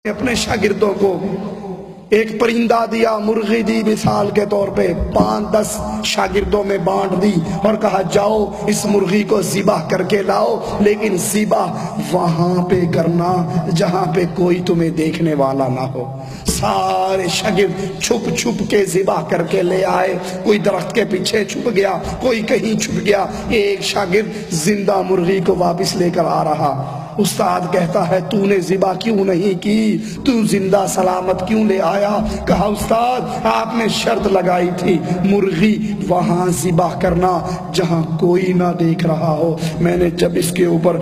اپنے شاگردوں کو ایک پرندہ دیا، مرغی دی مثال کے طور پہ، 5-10 شاگردوں میں بانٹ دی اور کہا جاؤ اس مرغی کو ذبح کر کے لاؤ، لیکن ذبح وہاں پہ کرنا جہاں پہ کوئی تمہیں دیکھنے والا نہ ہو۔ سارے شاگرد چھپ چھپ کے ذبح کر کے لے آئے، کوئی درخت کے پیچھے چھپ گیا، کوئی کہیں چھپ گیا، ایک شاگرد زندہ مرغی کو واپس لے کر آ رہا۔ استاد کہتا ہے تو نے ذبح کیوں نہیں کی، تو زندہ سلامت کیوں لے آیا؟ کہا استاد آپ نے شرط لگائی تھی مرغی وہاں ذبح کرنا جہاں کوئی نہ دیکھ رہا ہو۔ میں نے جب اس کے اوپر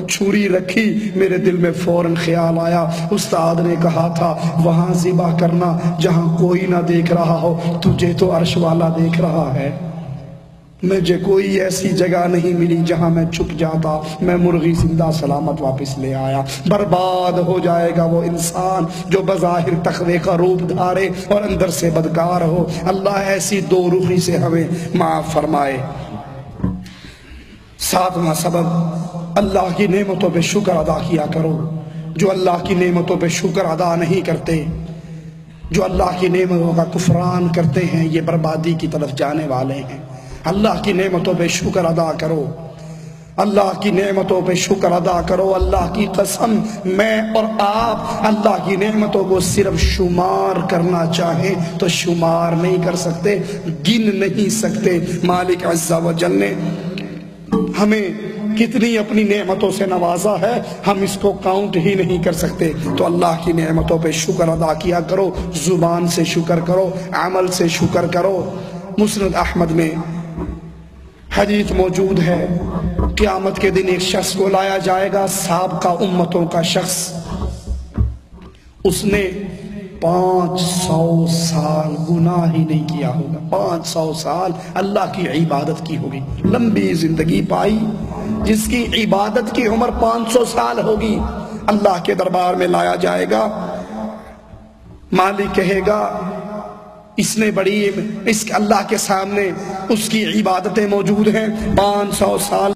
چھری رکھی میرے دل میں فوراً خیال آیا استاد نے کہا تھا وہاں ذبح کرنا جہاں کوئی نہ دیکھ رہا ہو، تجھے تو عرش والا دیکھ رہا ہے۔ مجھے کوئی ایسی جگہ نہیں ملی جہاں میں چھپ جاتا، میں مرغی زندہ سلامت واپس لے آیا۔ برباد ہو جائے گا وہ انسان جو بظاہر تقوی کا روپ دھارے اور اندر سے بدکار ہو۔ اللہ ایسی دو رخی سے ہمیں معاف فرمائے۔ 7واں سبب، اللہ کی نعمتوں پہ شکر ادا کیا کرو۔ جو اللہ کی نعمتوں پہ شکر ادا نہیں کرتے، جو اللہ کی نعمتوں کا کفران کرتے ہیں، یہ بربادی کی طرف جانے والے ہیں۔ اللہ کی نعمتوں پہ شکر ادا کرو، اللہ کی نعمتوں پہ شکر ادا کرو۔ اللہ کی قسم میں اور آپ اللہ کی نعمتوں کو صرف شمار کرنا چاہیں تو شمار نہیں کر سکتے، گن نہیں سکتے۔ مالک عز و جل نے ہمیں کتنی اپنی نعمتوں سے نوازا ہے، ہم اس کو کاؤنٹ ہی نہیں کر سکتے۔ تو اللہ کی نعمتوں پہ شکر ادا کیا کرو، زبان سے شکر کرو، عمل سے شکر کرو۔ مسند احمد میں حدیث موجود ہے، قیامت کے دن ایک شخص کو لایا جائے گا، سابقہ امتوں کا شخص، اس نے 500 سال گناہ ہی نہیں کیا ہوگا، 500 سال اللہ کی عبادت کی ہوگی، لمبی زندگی پائی جس کی عبادت کی عمر 500 سال ہوگی۔ اللہ کے دربار میں لایا جائے گا، مالک کہے گا اس نے بڑی، اس اللہ کے سامنے اس کی عبادتیں موجود ہیں، 500 سال